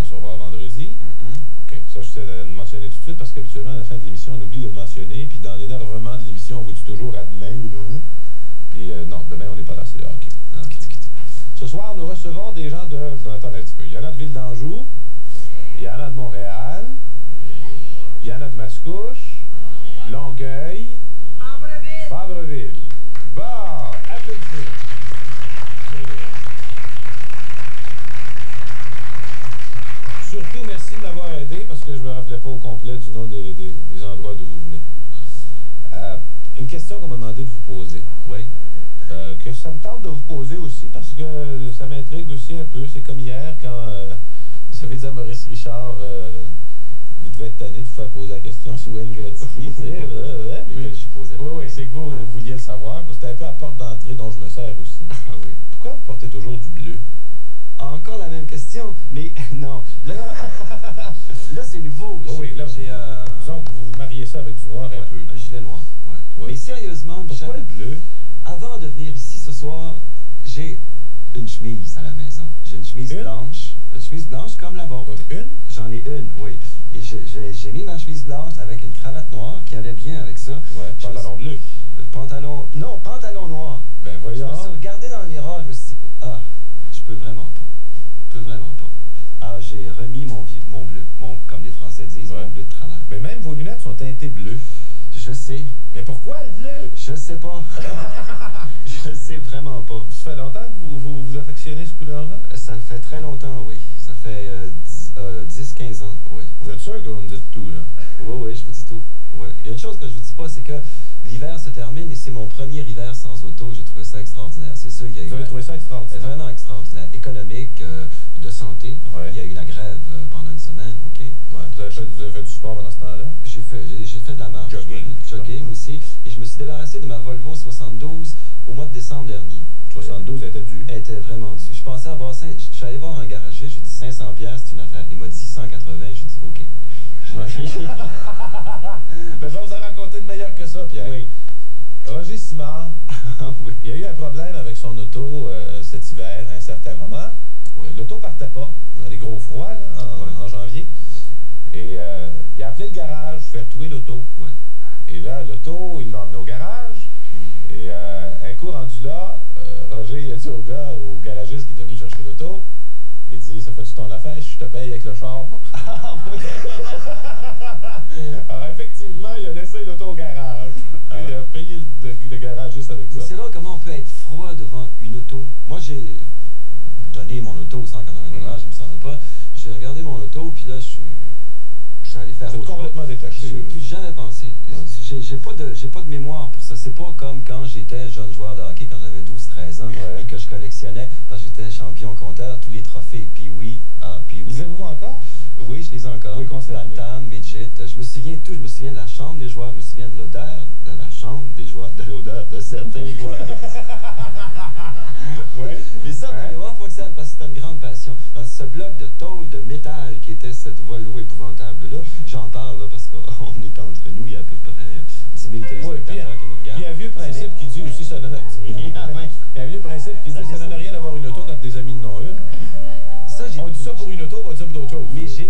se revoir vendredi. OK. Ça, je sais de le mentionner tout de suite parce qu'habituellement, à la fin de l'émission, on oublie de le mentionner. Puis dans l'énervement de l'émission, on vous dit toujours à demain. Puis non, demain, on n'est pas là. C'est OK. Ce soir, nous recevons des gens de... Ben, attendez un petit peu. Il y en a de Ville d'Anjou. Il y en a de Montréal. Il y en a de Mascouche. Longueuil. Fabreville. Bon, applaudissements. Surtout, merci de m'avoir aidé parce que je ne me rappelais pas au complet du nom des endroits d'où vous venez. Une question qu'on m'a demandé de vous poser. Oui. Que ça me tente de vous poser aussi parce que ça m'intrigue aussi un peu. C'est comme hier quand vous avez dit à Maurice Richard, vous devez être tanné de vous faire poser la question sous Wayne Gretzky. Mais que je posais pas. Oui, c'est que vous vouliez le savoir. C'était un peu la porte d'entrée dont je me sers aussi. Ah oui. Pourquoi vous portez toujours du bleu? Encore la même question, mais non. Là c'est nouveau. Oui, là, disons que vous mariez ça avec du noir un peu. Un gilet noir, ouais. Mais sérieusement, Michel, pourquoi le bleu? Avant de venir ici ce soir, j'ai une chemise à la maison. J'ai une chemise blanche. Une chemise blanche comme la vôtre. Une? J'en ai une, oui. Et j'ai mis ma chemise blanche avec une cravate noire qui allait bien avec ça. Ouais, pantalon bleu. Pantalon noir. Ben voyons. Je me suis regardé dans le miroir, je me suis dit, je peux vraiment pas. Alors j'ai remis mon bleu, comme les Français disent, mon bleu de travail. Mais même vos lunettes sont teintées bleues. Je sais. Mais pourquoi le bleu? Je sais pas. Je sais vraiment pas. Ça fait longtemps que vous affectionnez cette couleur-là? Ça fait très longtemps, oui. Ça fait 10-15 ans, oui. Vous êtes sûr que vous me dites tout, là? Oui, je vous dis tout. Ouais. Il y a une chose que je vous dis pas, c'est que l'hiver se termine et c'est mon premier hiver sans auto. J'ai trouvé ça extraordinaire. C'est sûr qu'il y a eu... Vous avez trouvé ça extraordinaire? Vraiment extraordinaire. Économique, de santé. Ouais. Il y a eu la grève pendant une semaine, OK? Ouais. Vous avez fait du sport pendant ce temps-là? J'ai fait de la marche. Jogging aussi. Et je me suis débarrassé de ma Volvo 72 au mois de décembre dernier. 72 était dû. Elle était vraiment due. Je pensais avoir... Je suis allé voir un garagiste, j'ai dit 500$, c'est une affaire. Il m'a dit 180, j'ai dit OK. Mais je vais vous en raconter de meilleur que ça, Pierre. Oui. Roger Simard, Oui. il y a eu un problème avec son auto cet hiver à un certain moment. Oui. L'auto partait pas. On a des gros froids là, en janvier. Et il a appelé le garage, faire touer l'auto. Oui. Et là, l'auto, il l'a emmené au garage. Et un coup rendu là, Roger il a dit au garagiste qui est venu chercher l'auto, il dit, ça fait-tu ton affaire, je te paye avec le char? Ah oui. Alors effectivement, il a laissé l'auto au garage. Il a payé le garagiste avec ça. Mais c'est là comment on peut être froid devant une auto. Moi, j'ai donné mon auto au 180$, je me sens pas. J'ai regardé mon auto, puis là, je suis allé faire autre chose. Complètement détaché. J'ai plus jamais pensé. J'ai pas de mémoire pour ça. C'est pas comme quand j'étais jeune joueur de hockey, quand j'avais 12-13 ans, et que je collectionnais, parce que j'étais champion compteur, tous les trophées. Puis oui, puis oui. Les avez-vous encore? Oui, je les ai encore. Oui, Tam-Tam, Midget. Je me souviens de tout. Je me souviens de la chambre des joueurs. Je me souviens de l'odeur de la chambre des joueurs, de l'odeur de certains joueurs. Oui. Mais ça, ma mémoire fonctionne parce que c'était une grande passion. Dans ce bloc de tôle, de métal qui était cette Volvo épouvantable-là, j'en parle là, parce qu'on est entre nous. Il y a à peu près 10 000 téléspectateurs qui nous regardent. Il y a un vieux principe qui dit aussi ça donne... Il y a un vieux principe qui dit ça donne rien d'avoir une auto quand tes amis n'en ont une. On dit ça pour une auto, on va dire pour d'autres choses. Mais j'ai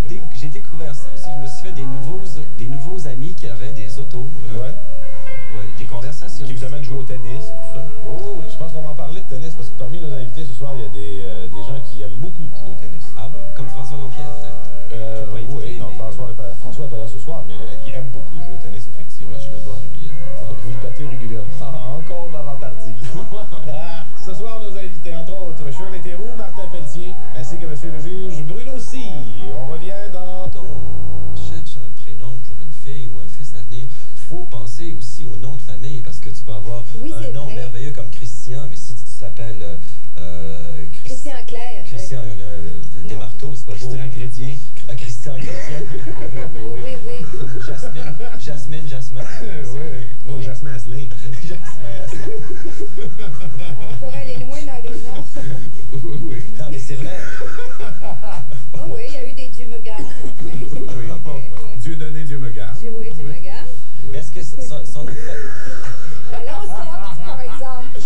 découvert ça aussi. Je me suis fait des nouveaux amis qui avaient des autos. Des conversations. Qui vous amènent jouer au tennis, tout ça. Oui. Je pense qu'on va en parler de tennis parce que parmi nos invités ce soir, il y a des gens qui aiment beaucoup jouer au tennis. Ah bon? Comme François Lempierre, peut-être? Oui, non, François n'est pas là ce soir, mais il aime beaucoup jouer au tennis, effectivement. Ouais, je le bats régulièrement. Vous le battez régulièrement. Encore l'avant-tardive. Ce soir, nos invités, entre autres, Shirley Theroux, Martin Pelletier, ainsi que monsieur le juge Bruno Cyr. On revient dans... Quand on cherche un prénom pour une fille ou un fils à venir, il faut penser aussi au nom de famille, parce que tu peux avoir un nom merveilleux comme Christian, mais si tu t'appelles... Christian Claire. Christian Desmarteaux, c'est pas beau. Christian Chrétien. Christian Chrétien. Oui. Jasmine. Oui. Jasmine Asselin. On pourrait aller loin dans les noms. Oui. Non, mais c'est vrai. Oui, il y a eu des Dieu me garde. Dieu donné, Dieu me garde. Dieu me garde. Est-ce que son nom de L'ensemble, par exemple.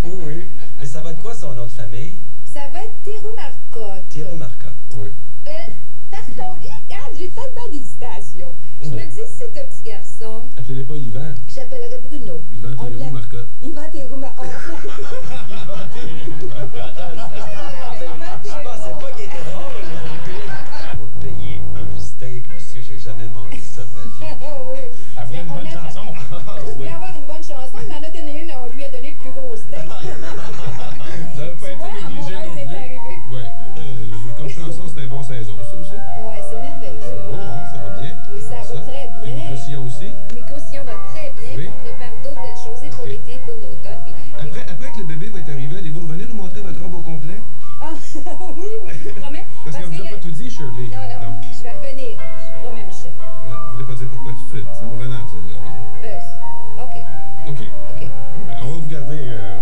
Oui. Mais ça va de quoi son nom de famille? Ça va être Theroux Marcotte. Theroux Marcotte. Oui. tellement d'hésitation. Je me dis, si c'est un petit garçon, Appelez-les pas Yvan. j'appellerais Bruno. Yvan On Théroux l'a- Marcotte. Yvan Théroux. Je pensais pas qu'il était drôle. On va payer un steak, monsieur. J'ai jamais mangé ça de ma vie. Elle voulait une bonne chanson. Il voulait avoir une bonne chanson, il en a donné une, on lui a donné le plus gros steak. Vous n'avez pas Tu été vois, négligé mon rêve non est plus. arrivé. Ouais. Comme chanson, c'est un bon saison, ça aussi. Ouais, c'est merveilleux. C'est bon, hein? Ça va bien. Oui, ça va très Les bien. micro-sillons aussi. Micro-sillon va très bien, Oui. puis on prépare d'autres belles choses et pour Ok. l'été, pour l'automne. Après que le bébé va être arrivé, allez-vous revenir nous montrer votre robe au complet? Ah, oui, je vous promets. Parce qu'elle vous a pas tout dit, Shirley. Non, je vais revenir. Je promets, Michel. Ouais, vous voulez pas dire pourquoi tout de suite. Ça va revenir, vous allez voir. OK. OK. On va vous garder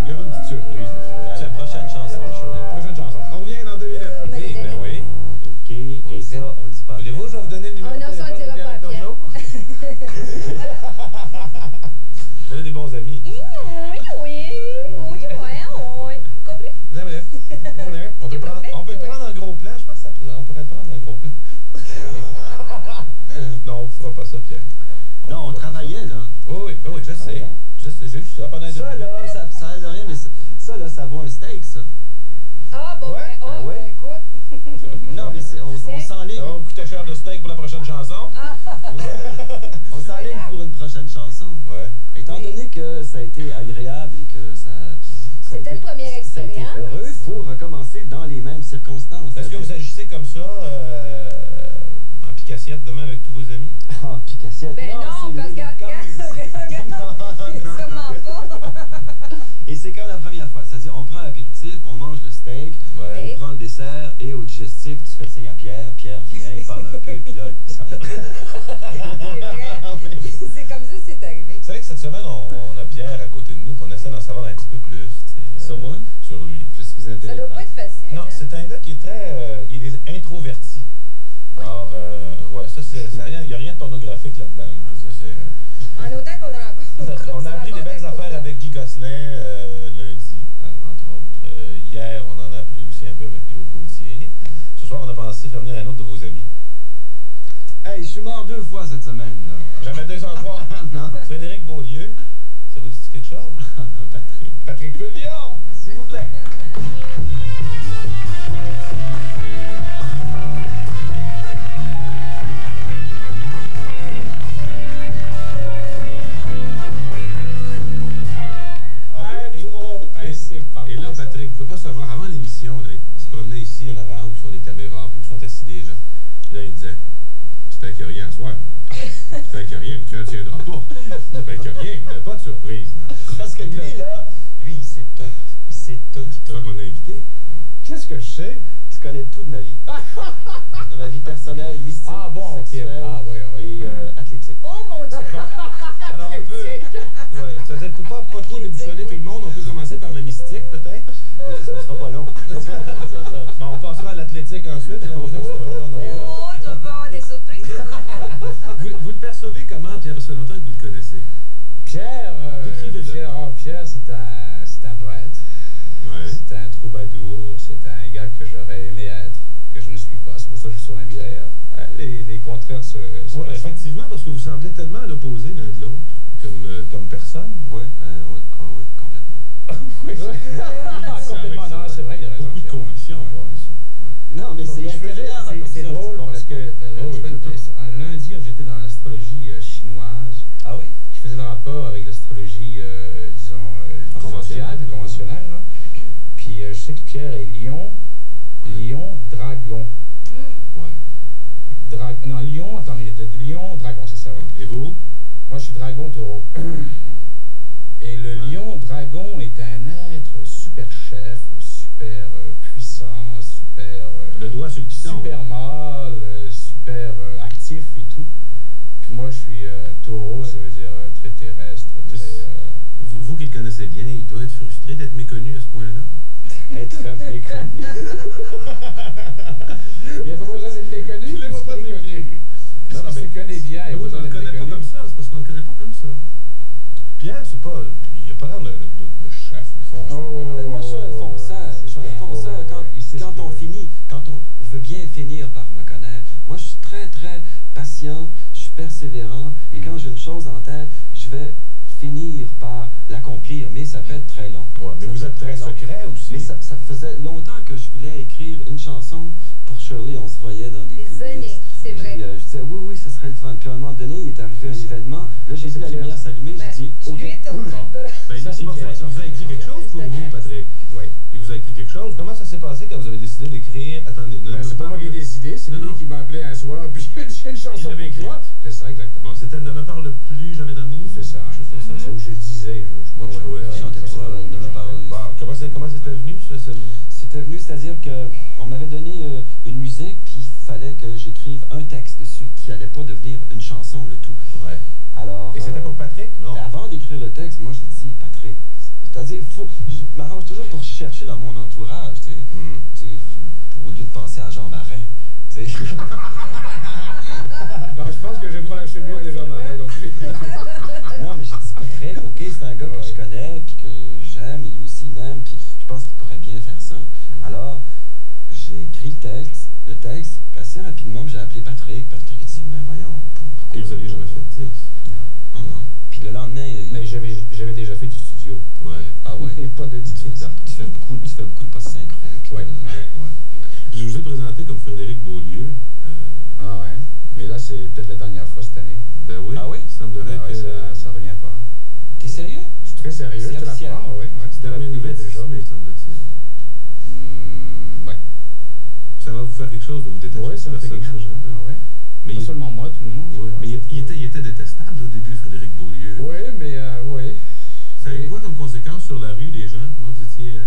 une petite surprise. La prochaine chanson, Shirley. Prochaine chanson. On revient dans 2 minutes. Oui, ben oui. OK. Et ça, on le dit pas. Voulez-vous, je vais vous donner le numéro Oh de non, ça, on le téléphone de dira Pierre pas à Letourneau? Vous avez des bons amis. Vous comprenez? Jamais. On peut le prendre en gros plan. Je pense qu'on pourrait le prendre en gros plan. Non, on ne fera pas ça, Pierre. Non, on travaillait, là. Oui, je sais. J'ai vu ça pendant Ça, là, ça aide à rien, mais ça, là, ça vaut un steak, ça. Ah, bon, Ouais, ben, écoute. Non, mais on s'enligne. Ça va vous coûter cher de steak pour la prochaine chanson? On s'enligne pour une prochaine chanson. Ouais. Étant Oui. donné que ça a été agréable et que ça a C'était été- une première ça a été expérience. heureux, il faut recommencer dans les mêmes circonstances. Est-ce que vous agissez comme ça en pique-assiette demain avec tous vos amis? En pique-assiette. Ben non, c'est parce que, regarde, sûrement pas. Et c'est comme la première fois. C'est-à-dire, on prend l'apéritif, on mange le steak, Ouais. on prend le dessert et au digestif, tu fais signe à Pierre. Pierre vient, il parle un peu, puis là, ça... C'est vrai. C'est comme ça, c'est arrivé. Vous savez que cette semaine, on a Pierre à côté de nous, puis on essaie d'en savoir un petit peu plus. tu sais, Sur moi? Sur lui. Je suis Ça intéressant. doit pas être facile. Non, hein? c'est un gars qui est très il est introverti. Oui. Alors, ouais, ça, il n'y a rien de pornographique là-dedans. Je veux dire, c'est, En autant qu'on a on a appris des belles affaires avec Guy Gosselin lundi, entre autres. Hier, on en a appris aussi un peu avec Claude Gauthier. Ce soir, on a pensé faire venir un autre de vos amis. Hey, je suis mort 2 fois cette semaine, là. Jamais 2 endroits. Non. Frédéric Beaulieu, ça vous dit quelque chose? Patrick. Patrick Lelion, s'il vous plaît. Et là, Patrick, tu peux pas savoir, avant l'émission, là, on se promenait ici en avant où sont les caméras, puis où sont assis des gens. Là, il disait, j'espère qu'il n'y a rien ce soir. J'espère qu'il n'y a rien, tu ne tiendras pas. J'espère qu'il n'y a rien, il n'y a pas de surprise. Non. Parce que lui, là, lui, il sait tout. Il sait tout. C'est pour ça qu'on l'a invité. Qu'est-ce que je sais? Tu connais tout de ma vie. De ma vie personnelle, mystique, Ah bon, ok. sexuelle Ah oui, oui. et athlétique. Oh mon Dieu! Alors, on peut. Ouais, c'est-à-dire, pour pas trop déboussoler tout le monde, on peut commencer par le mystique, peut-être. Ça sera pas long. Bon, on passera à l'athlétique ensuite. J'ai l'impression que c'est pas long non plus. Oh, tu vas pas avoir des surprises. Vous le percevez comment, Pierre? Ça fait longtemps que vous le connaissez. Pierre, Décrivez-le. Pierre, c'est un poète. Ouais. C'est un troubadour. C'est un gars que j'aurais aimé être, que je ne suis pas. C'est pour ça que je suis son ami d'ailleurs. Les contraires se Ouais, ressemblent. effectivement, parce que vous semblez tellement à l'opposé l'un de l'autre, comme personne. Oui, oui, complètement. Complètement, non, c'est vrai, il a raison. Beaucoup de Pierre. conviction, Ouais, pour ouais. ça. Non, mais c'est intéressant. C'est drôle parce que un lundi, j'étais dans l'astrologie chinoise Ah oui? qui faisait le rapport avec l'astrologie, disons, conventionnelle. Là. Puis je sais que Pierre est lion, dragon. Ouais. Non, lion, attendez, lion, dragon, c'est ça, oui. Et vous? Moi, je suis dragon taureau. Et le lion dragon est un être super chef, super puissant, super. Le doigt sur le piston. Super mâle, super actif et tout. Puis moi, je suis taureau, Ouais. ça veut dire très terrestre, Mais très. Vous qui le connaissez bien, il doit être frustré d'être méconnu à ce point-là. Être méconnu. Il n'y a pas besoin d'être méconnu. Je l'ai parce pas qu'il est méconnu. connu. Non, Parce non, qu'il mais- se connaît bien. Mais il oui, mais a on ne le besoin d'être connaît pas méconnu. comme ça. C'est parce qu'on ne le connaît pas comme ça. Pierre, c'est pas. Il n'a pas l'air de chef, de fond. Moi, je suis un fonceur. Je suis un fonceur. Il sait ce Quand qu'il on veut. finit, quand on veut bien finir par me connaître, moi, je suis très, très patient, je suis persévérant, et quand j'ai une chose en tête, je vais finir par l'accomplir, mais ça peut être très long. Ouais, mais Ça vous peut êtes être très long. secret aussi. Mais ça faisait longtemps que je voulais écrire une chanson pour Shirley. On se voyait dans des coulisses. années, c'est vrai. Puis, je disais, oui, ça serait le fun. Puis à un moment donné, il est arrivé un événement. Là, j'ai vu la lumière s'allumer. J'ai dit, OK. Je lui ai tourné le bras. Ben, Ça, c'est il vous a écrit quelque chose pour vous, Patrick? Oui. Il vous a écrit quelque chose? Comment ça s'est passé quand vous avez décidé d'écrire? Attendez, C'est pas moi qui ai décidé, c'est Non, lui non. qui m'a appelé un soir, puis j'ai une chanson l'avait pour toi. écrite. C'est ça, exactement. Bon, c'était Ne me parle plus jamais d'amour. C'est ça, Quelque chose comme ça. c'est où je disais, Ouais, je chantais pas, ne me parle. Bon, comment c'était venu, ça? C'était venu, c'est-à-dire qu'on m'avait donné une musique, puis il fallait que j'écrive un texte dessus qui allait pas devenir une chanson, le tout. Ouais. Alors, Et c'était pour Patrick? Non. mais avant d'écrire le texte, moi, j'ai dit, Patrick, c'est-à-dire, je m'arrange toujours pour chercher dans mon entourage, tu sais, tu sais, au lieu de penser à Jean Marin, tu sais. Non, je pense que j'ai pas la chevelure de Jean Marais non plus. Non, mais j'ai dit, Patrick, OK, c'est un gars que je connais, puis que j'aime, et lui aussi même, puis je pense qu'il pourrait bien faire ça. Alors, j'ai écrit le texte, puis assez rapidement, j'ai appelé Patrick. Patrick, il dit, mais voyons, pourquoi... Et vous aviez jamais fait de disque? Non. Puis le lendemain... Mais j'avais déjà fait du studio. Ouais. Ah ouais. Et pas de disque. Tu fais beaucoup de post-synchro. Ouais. Je vous ai présenté comme Frédéric Beaulieu. Ah ouais. Mais là, c'est peut-être la dernière fois cette année. Ben oui. Ah oui? Il semblerait Ah ouais, que... ça revient pas. T'es sérieux? Je suis très sérieux, C'est je te officiel. l'apprends. Ouais. Se termine le 26 mai, semble-t-il. Ouais. Ça va vous faire quelque chose de vous détacher Ouais, de ce ça me fait quelque personnage chose. un peu. Ah ouais. Mais Pas il, seulement moi, tout le monde. je ouais, crois, mais surtout. il était détestable au début, Frédéric Beaulieu. Oui, mais oui. Ça a eu quoi comme conséquence sur la rue, les gens? Comment vous étiez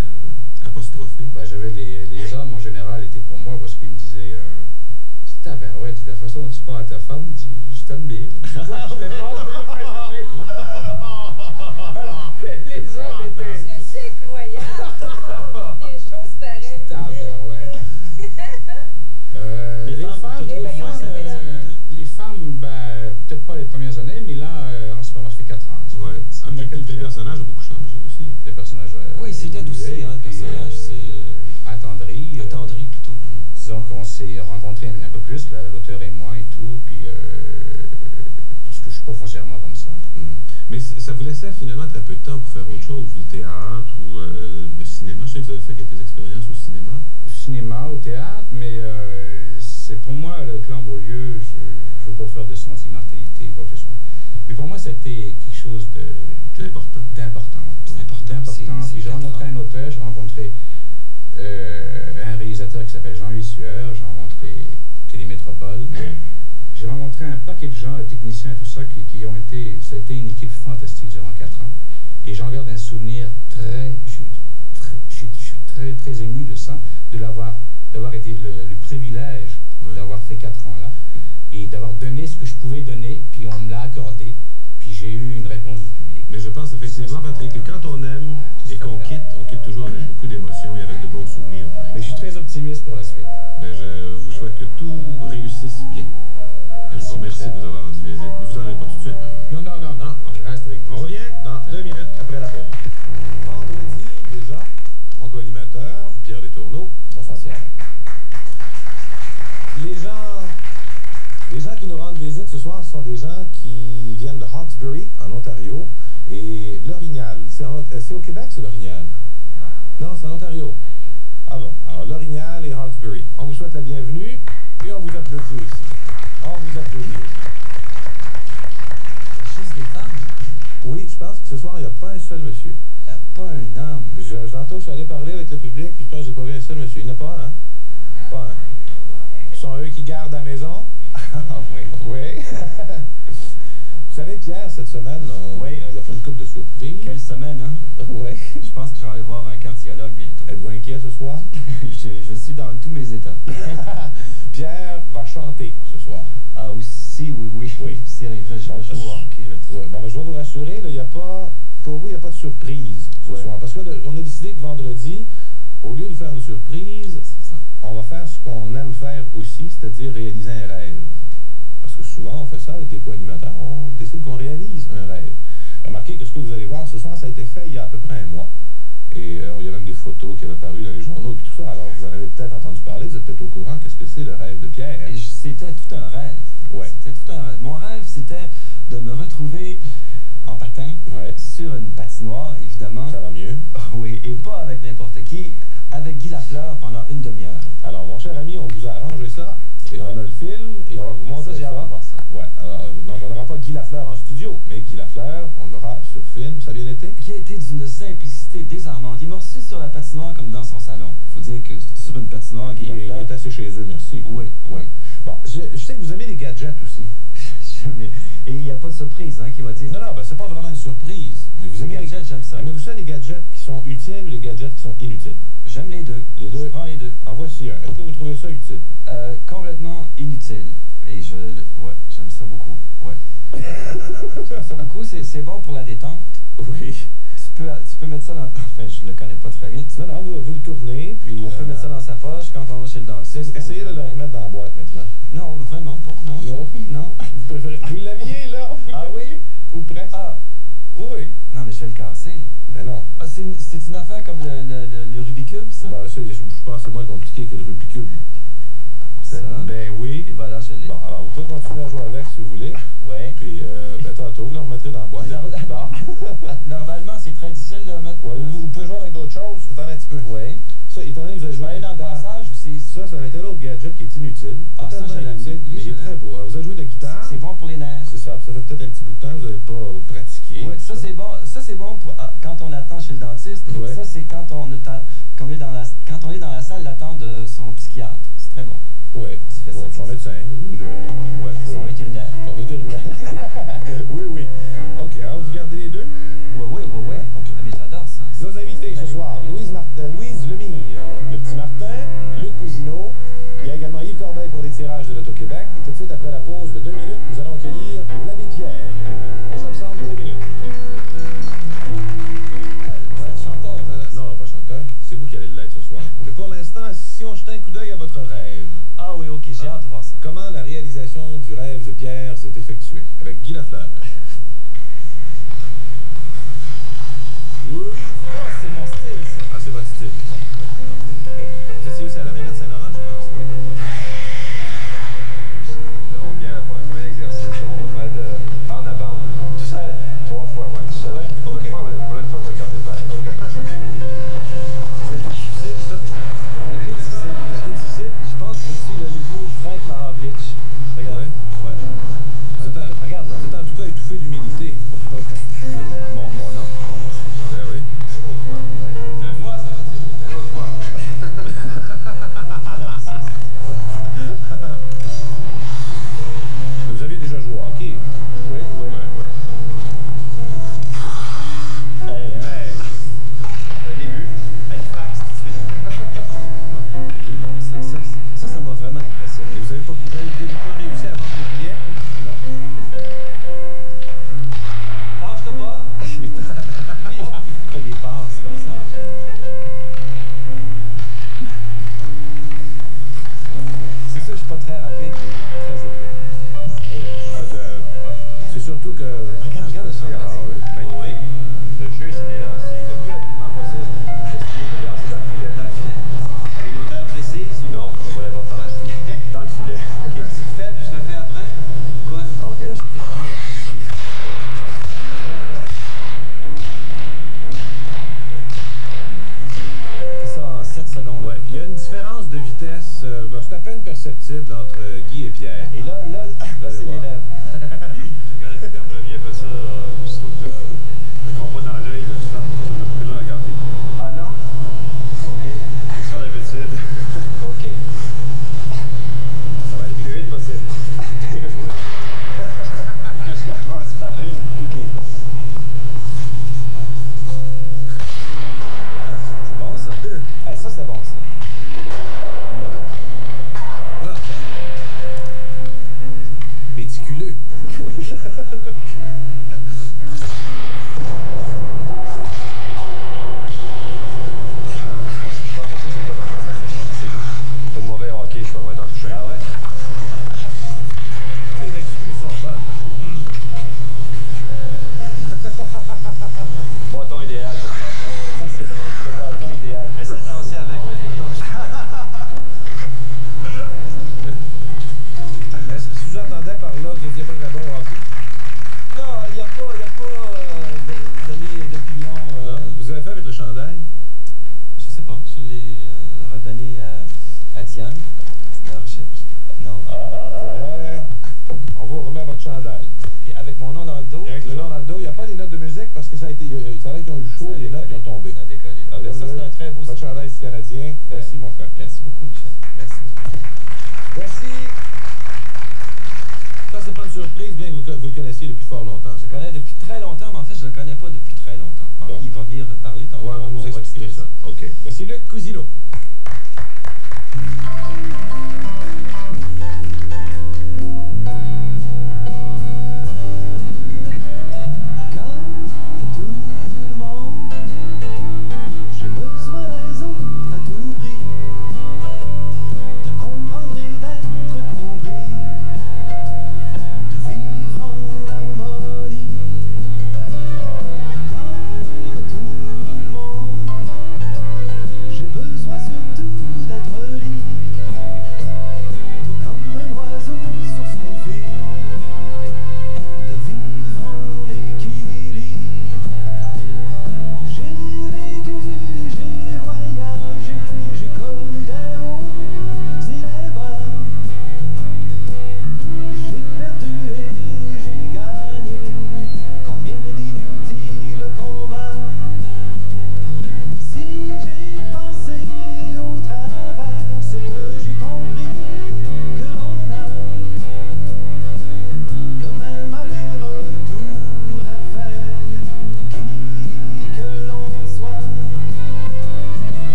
apostrophé? Ben, j'avais les hommes en général étaient pour moi parce qu'ils me disaient tabarouette, de la façon dont tu parles à ta femme, je t'admire. Je l'ai pas, mais les hommes étaient C'est incroyable. Des choses pareilles. tabarouette. Les femmes, Eh ben, ils ont les femmes, ben, peut-être pas les premières années, mais là, en ce moment, ça fait 4 ans. Ça Ouais. fait- Ah, puis le personnage a beaucoup changé aussi. Les personnages. Oui, c'était adouci, hein, le personnage, c'est... attendri. attendri, plutôt. Disons qu'on s'est rencontrés un peu plus, l'auteur et moi et tout, puis parce que je suis pas foncièrement comme ça. Mais ça vous laissait finalement très peu de temps pour faire autre chose, le théâtre ou le cinéma. Je sais que vous avez fait quelques expériences au cinéma. Au cinéma, au théâtre, mais c'est pour moi le clan Beaulieu, je veux pas faire de sentimentalité ou quoi que ce soit. Mais pour moi, ça a été quelque chose D'important. d'important. Ouais. Important, c'est Puis j'ai 4 rencontré ans. un auteur, j'ai rencontré un réalisateur qui s'appelle Jean-Louis Sueur, j'ai rencontré Télémétropole. J'ai rencontré un paquet de gens, techniciens et tout ça, qui ont été... Ça a été une équipe fantastique durant 4 ans. Et j'en garde un souvenir très... Je suis très ému de ça, d'avoir été le privilège d'avoir fait 4 ans là, et d'avoir donné ce que je pouvais donner, puis on me l'a accordé, puis j'ai eu une réponse du public. Mais je pense effectivement, Patrick, que quand on aime et qu'on quitte toujours avec beaucoup d'émotions et avec de bons souvenirs. Mais je suis très optimiste pour la suite. Ben, je vous souhaite que tout réussisse bien. Je vous remercie de nous avoir rendu visite. Mais vous n'en avez pas tout de suite, par exemple. Non, je reste avec On vous. revient dans 2 minutes après la pause. Vendredi, déjà, mon co-animateur, Pierre Letourneau. Bonsoir, Pierre. Les gens qui nous rendent visite ce soir, ce sont des gens qui viennent de Hawkesbury, en Ontario, et L'Orignal. C'est au Québec, c'est L'Orignal? Non, c'est en Ontario. Ah bon, alors L'Orignal et Hawkesbury. On vous souhaite la bienvenue, et on vous applaudit aussi. On vous applaudit aussi. Juste des femmes. Oui, je pense que ce soir, il n'y a pas un seul monsieur. Il n'y a pas un homme. J'entends, je suis allé parler avec le public, puis je pense que j'ai pas vu un seul monsieur. Il n'y en a pas un, hein? Pas un. Ce sont eux qui gardent à la maison? Ah oui. Oui. Vous savez, Pierre, cette semaine, on a fait une couple de surprises. Quelle semaine, hein? Oui. Je pense que je vais aller voir un cardiologue bientôt. Êtes-vous inquiet ce soir? je suis dans tous mes états. Pierre va chanter ce soir. Ah aussi, oui. Oui. C'est vrai, je vais jouer au hockey. Ouais, bon, ben, je vais vous rassurer, là, pour vous, il n'y a pas de surprise ce soir. Parce qu'on a décidé que vendredi, au lieu de faire une surprise, on va faire ce qu'on aime faire aussi, c'est-à-dire réaliser un rêve. Parce que souvent, on fait ça avec les co-animateurs, on décide qu'on réalise un rêve. Remarquez que ce que vous allez voir ce soir, ça a été fait il y a à peu près un mois. Et il y a même des photos qui avaient paru dans les journaux et tout ça. Alors, vous en avez peut-être entendu parler, vous êtes peut-être au courant, qu'est-ce que c'est le rêve de Pierre? Et je c'était tout un rêve. Ouais. C'était tout un rêve. Mon rêve, c'était de me retrouver en patin, sur une patinoire, évidemment. Ça va mieux. Oui, et pas avec n'importe qui, avec Guy Lafleur pendant une demi-heure. Alors, mon cher ami, on vous a arrangé ça, et on a le film, et on va vous montrer ça. J'ai hâte de voir ça. Ouais, alors, donc on n'aura pas Guy Lafleur en studio, mais Guy Lafleur, on l'aura sur film. Ça a bien été? Qui a été d'une simplicité désarmante. Il m'a reçu sur la patinoire comme dans son salon. Faut dire que sur une patinoire, Guy Lafleur... Il est assez chez eux, merci. Oui, oui. Bon, je sais que vous aimez les gadgets aussi. Et il n'y a pas de surprise, hein, qui m'a dit... Non, ben c'est pas vraiment une surprise. Mais vous aimez les gadgets, j'aime ça. Aimez-vous ça, les gadgets qui sont utiles ou les gadgets qui sont inutiles? J'aime les deux. Les deux? Je prends les deux. En voici un. Est-ce que vous trouvez ça utile? Complètement inutile. Et j'aime ça beaucoup. Ouais. J'aime ça beaucoup. C'est bon pour la détente. Oui. Tu peux mettre ça dans... Enfin, je le connais pas très bien. Non, vous le tournez, puis... On peut mettre ça dans sa poche quand on va chez le dentiste. Essayez de le remettre dans la boîte maintenant. Non, vraiment pas. Non. Non. Vous l'aviez, là? Oui? Ou presque? Ah, oui. Non, mais je vais le casser. Ben non. Ah, c'est une affaire comme le Rubik's Cube, ça? Ben ça, je pense que c'est moins compliqué que le Rubik's Cube. Ça? Ben oui. Et voilà, je l'ai. Bon, alors vous pouvez continuer à jouer avec si vous voulez. Ouais. Puis, tantôt, vous le remettrez dans la boîte. Normalement, c'est très difficile de mettre... Ouais, vous pouvez jouer avec d'autres choses. Attendez un petit peu. Oui. Ça, étant donné que vous avez joué aller dans le passage ou c'est... Ça va être un autre gadget qui est inutile. Ah, ça, je l'aime. Mais il est très beau. Alors, vous avez joué de la guitare. C'est bon pour les nerfs. C'est ça. Ça fait peut-être un petit bout de temps que vous n'avez pas pratiqué. Ouais, ça c'est bon. Ça c'est bon pour quand on attend chez le dentiste. Ouais. Ça c'est quand on est dans la salle d'attente de son psychiatre. C'est très bon. Oui. Son médecin. Ouais. Son vétérinaire. Son vétérinaire. Oui. OK. Alors, vous gardez les deux? Oui. OK. Ah, mais j'adore ça. Nos invités ce soir, Louise Lemire, le petit Martin, Luc Cousineau. Il y a également Yves Corbeil pour les tirages de l'Auto-Québec. Et tout de suite, après la pause de 2 minutes, nous allons accueillir l'abbé Pierre. On s'absente 2 minutes. Chanteur. Non, pas chanteur. C'est vous qui allez l'être ce soir. Mais pour l'instant, si on jette un coup d'œil à votre rêve, Ah oui, ok, j'ai hâte de voir ça. comment la réalisation du rêve de Pierre s'est effectuée? Avec Guy Lafleur. Ah, c'est mon style, ça. Ah, c'est votre style. Vous étiez aussi à l'Aréna de Saint-Laurent, je pense. On vient pour un premier exercice, on va faire de en avant. Tout seul? 3 fois, ouais, tout seul. Pour une fois, on va garder le bail. C'est difficile, ça. C'est difficile. Je pense que je suis le nouveau Frank Maravich. Regarde. Ouais. Regarde là. Vous êtes en tout cas étouffé d'humilité. Mon nom. Ben oui. Deux fois, ça veut dire. Une autre fois. Vous aviez déjà joué au hockey? Oui. Hey. Un début, avec fax, tout de suite. Ça m'a vraiment impressionné. Et vous avez pas réussi à vendre des billets? Passe-le pas. Lui, il fait des passes comme ça. C'est sûr, je suis pas très rapide, mais très élevé. En fait, c'est surtout que... Regarde ça. Ah oui, magnifique. Le jeu, c'est les lancers le plus rapidement possible. D'essayer de lancer dans le filet. Avec l'auteur précise ou... Non, on va l'avoir dans le filet. Ok, tu le fais, puis je le fais après. Quoi? Ok. C'est ça en 7 secondes. Ouais, il y a une différence de vitesse, c'est à peine perceptible entre Guy et Pierre. Et là c'est voir. l'élève. Regarde le en premier, après ça, aussitôt que le combat dans l'œil, tu fais plus long à regarder. Ah non? Ok. C'est ça l'habitude. Ok. Ça va être le plus vite possible. Je commence par une. Ok. C'est bon ça? Hey, ça c'est bon ça. Méticuleux. Pas de mauvais hockey, je vais être en toucher. Ah ouais? Les excuses sont bonnes. Bâton idéal. Ça c'est le bâton idéal. Essaie de lancer avec, mais chandail? Je sais pas, je l'ai redonné à Diane. La recherche. Non. Ouais. On vous remet votre chandail. Ok, avec mon nom dans le dos. Et avec le nom dans le dos, il n'y a pas les notes de musique parce que ça a été. Ça a l'air qu'ils ont eu chaud, les notes qui ont tombé. Ça a décollé. Ah ben ça, c'est un très beau Votre chandail du Canadien. Voici, mon frère. Merci beaucoup, Michel. Merci beaucoup. Voici. Ça, c'est pas une surprise, bien que vous le connaissiez depuis fort longtemps. Je le connais depuis très longtemps, mais en fait, je le connais pas depuis très longtemps. Bon. Il va venir parler tantôt. Ouais, on nous expliquerait ça. OK. Voici Luc Cousineau.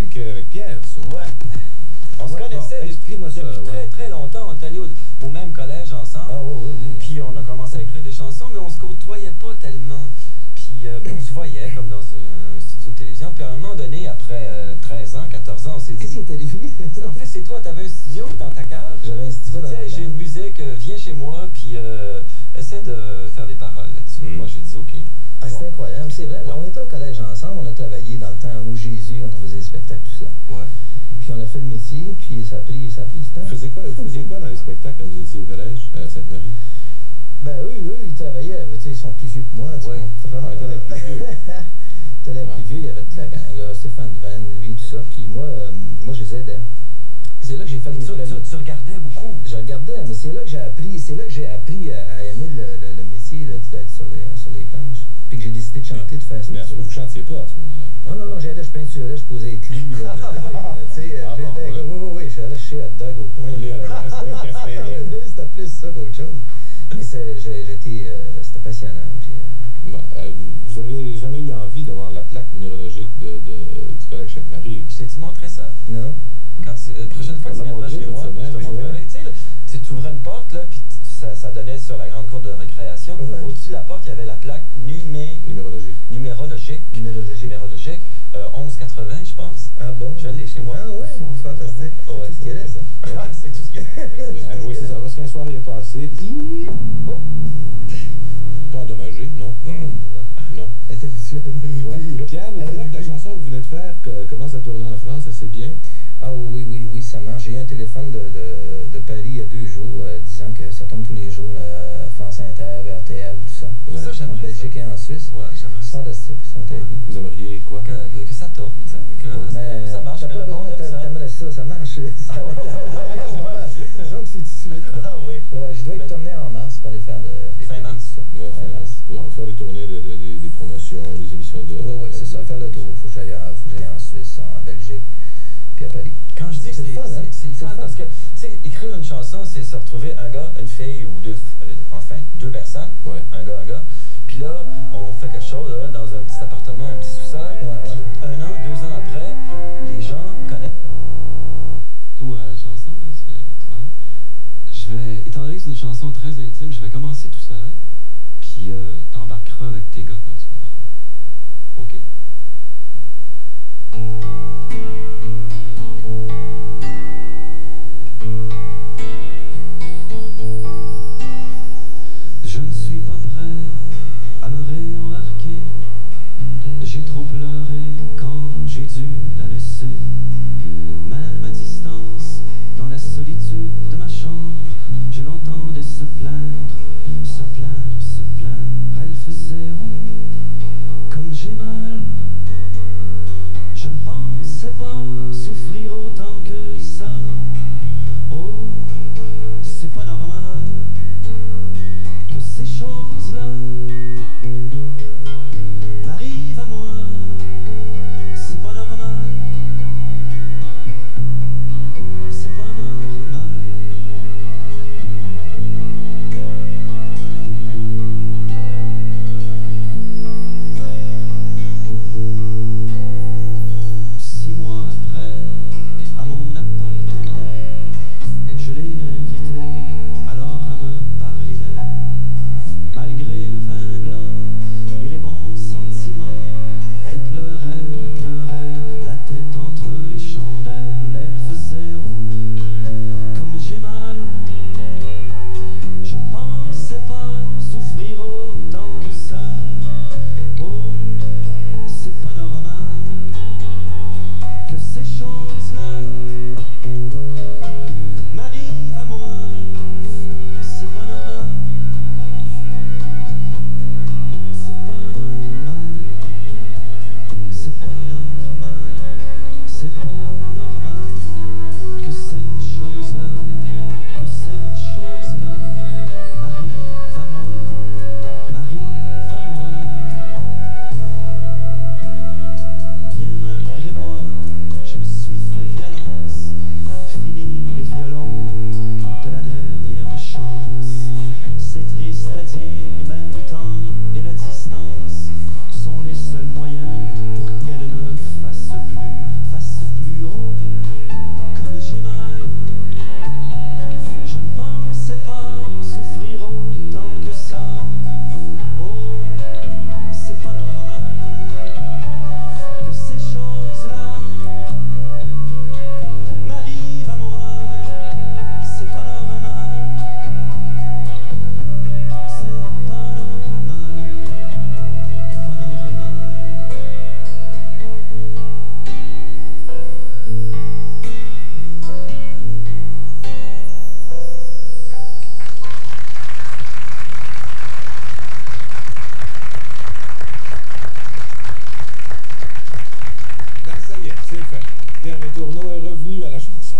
Avec Pierre, ça. Ouais. On se connaissait depuis très très longtemps. On est allés au même collège ensemble. Ah oui, oui, oui. Puis on a commencé à écrire des chansons, mais on se côtoyait pas tellement. Puis on se voyait comme dans un studio de télévision. Puis à un moment donné, après 13 ans, 14 ans, on s'est dit... Qu'est-ce qui est arrivé? En fait, c'est toi, t'avais un studio dans ta cage. J'avais un studio dans ma cage. J'ai une musique, viens chez moi, puis essaie de faire des paroles là-dessus. Moi, j'ai dit OK. Ah, c'est incroyable, c'est vrai. Là, on était au collège ensemble, on a travaillé dans le temps où Jésus, quand on faisait des spectacles, tout ça. Ouais. Puis on a fait le métier, puis ça a pris du temps. Vous faisiez quoi dans les spectacles quand vous étiez au collège à Sainte-Marie? Ben eux, ils travaillaient, tu sais, ils sont plus vieux que moi, tu comprends? Ah, t'en es plus vieux. T'en es plus vieux, il y avait toute la gang, là, Stéphane Van, lui, tout ça. Puis moi je les aidais. C'est là que j'ai fait mes premiers... Tu regardais beaucoup? Je regardais, mais c'est là que j'ai appris à aimer le métier d'être sur les planches. Puis que j'ai décidé de chanter, de faire ce métier. Mais vous ne chantiez pas à ce moment-là? Non, j'allais, je peinturais, je posais les clous. Oui, j'allais chez Hot Dog au coin. C'était plus ça qu'autre chose. Mais c'était passionnant. Puis, vous avez jamais eu envie d'avoir la plaque numérologique du collège Sainte-Marie? Je t'ai-tu montré ça? Non. La prochaine fois que tu viendras chez moi, je te montrerai. Tu sais, tu ouvrais une porte, là, puis ça donnait sur la grande cour de récréation. Ouais. au-dessus de la porte, il y avait la plaque Numérologique. numérologique. 1180, je pense. Ah bon? Je l'ai chez moi. Ah ouais, fantastique. C'est Ouais. tout ce qu'il y a, ça. C'est tout ce qu'il y a. Oui, c'est ça. Parce qu'un soir, il est passé. Pas endommagé, non? Non. Elle est habituée à ne Ouais. Pierre, mais c'est la chanson que vous venez de faire, commence à tourner en France assez bien. Ah oui, ça marche. J'ai eu un téléphone de Paris il y a 2 jours disant que ça tombe tous les jours, France Inter, RTL, tout ça. Ouais. Ça, En j'aimerais Belgique ça. et en Suisse. Ouais, j'aimerais C'est ça. fantastique, ils sont très bien. Vous aimeriez quoi? Que ça tourne, tu sais, que ça marche, t'as que pas le monde besoin, aime ça. t'amènes ça marche. Donc c'est tout de suite. Ah oui. Ouais, je dois être tourné en mars pour aller faire des Fin pays, mars. tout ça. Ouais, Fin mars. pour faire des tournées, des promotions, des émissions de... Ouais, c'est ça, faire le tour. Faut que j'aille en Suisse, en Belgique, puis à Paris. Quand je dis que C'est c'est le fun, hein? c'est le C'est fun le fun. parce que, tu sais, écrire une chanson, c'est se retrouver un gars, une fille ou deux personnes, Ouais. un gars. Puis là, on fait quelque chose là, dans un petit appartement, un petit sous-sol. Ouais. Puis 1 an, 2 ans après, les gens connaissent tout à la chanson. Là, étant donné que c'est une chanson très intime, je vais commencer tout seul. Puis t'embarqueras avec tes gars quand tu voudras. OK? Je ne suis pas prêt à me réembarquer. J'ai trop pleuré quand j'ai dû la laisser. Même à distance, dans la solitude de ma chambre, je l'entendais se plaindre, se plaindre, se plaindre. Elle faisait oh, comme j'ai mal. Je ne pensais pas souffrir autant que ça. Oh, c'est pas normal que ces choses-là m'arrivent à moi. C'est pas normal. C'est pas normal. Six mois après, à mon appartement, je l'ai invitée alors à me parler d'elle. Malgré le vin blanc et les bons sentiments, elle pleurait, la tête entre les chandelles. Elle faisait oh, comme j'ai mal. Je ne pensais pas souffrir autant que ça. Oh, c'est pas normal que ces choses-là m'arrivent à moi. C'est pas normal. C'est pas normal. C'est pas normal. C'est pas normal que ces choses-là m'arrivent à moi. Bien malgré moi, je me suis fait violence. Fini les violons de la dernière chance. C'est triste à dire, mais le temps et la distance sont les seuls moyens pour qu'elle ne fasse plus haut. Comme j'ai mal, je ne pensais pas souffrir autant que ça. Oh, c'est pas normal que ces choses-là m'arrivent à moi. C'est pas normal. C'est pas normal. Pas normal. Ben, ça y est, c'est fait. Pierre Letourneau est revenu à la chanson.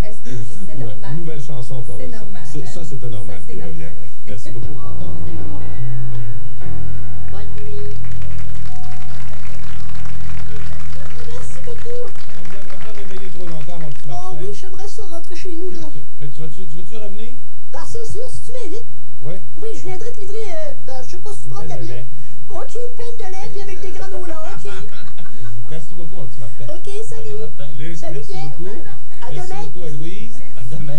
Est-ce que c'est Ouais, normal? nouvelle chanson pour C'est ça. normal, hein? Ça, c'était normal Ça, c'est qu'il normal, revienne. oui. Merci beaucoup. Bonne nuit. Merci beaucoup. On ne devrait pas réveiller trop longtemps, mon petit Martin. Oh oui, j'aimerais ça rentrer chez nous, là. Mais tu veux-tu revenir? Ah, c'est sûr, si tu m'invites. Oui. Oui, je viendrai te livrer, je sais pas si tu prends de la bière. OK, une pinte de lait, puis avec des granolas, OK. Merci beaucoup, mon petit Martin. OK, salut. Luc, Salut, merci Pierre. beaucoup. À Merci demain. beaucoup à Louise. À demain. À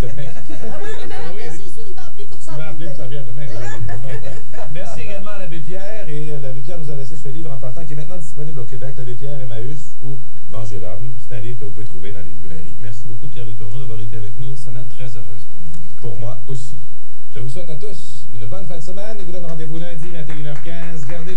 demain. Ah oui, demain, Oui, c'est sûr, il va appeler pour ça. Tu vas appeler pour ça vient demain. Ouais. Merci également à l'abbé Pierre. Et l'abbé Pierre nous a laissé ce livre en partant qui est maintenant disponible au Québec, l'abbé Pierre Emmaüs ou Evangélum. C'est un livre que vous pouvez trouver dans les librairies. Merci beaucoup, Pierre Letourneau, d'avoir été avec nous. Semaine très heureuse pour moi. Pour moi aussi. Je vous souhaite à tous une bonne fin de semaine et vous donne rendez-vous lundi 21h15. Gardez le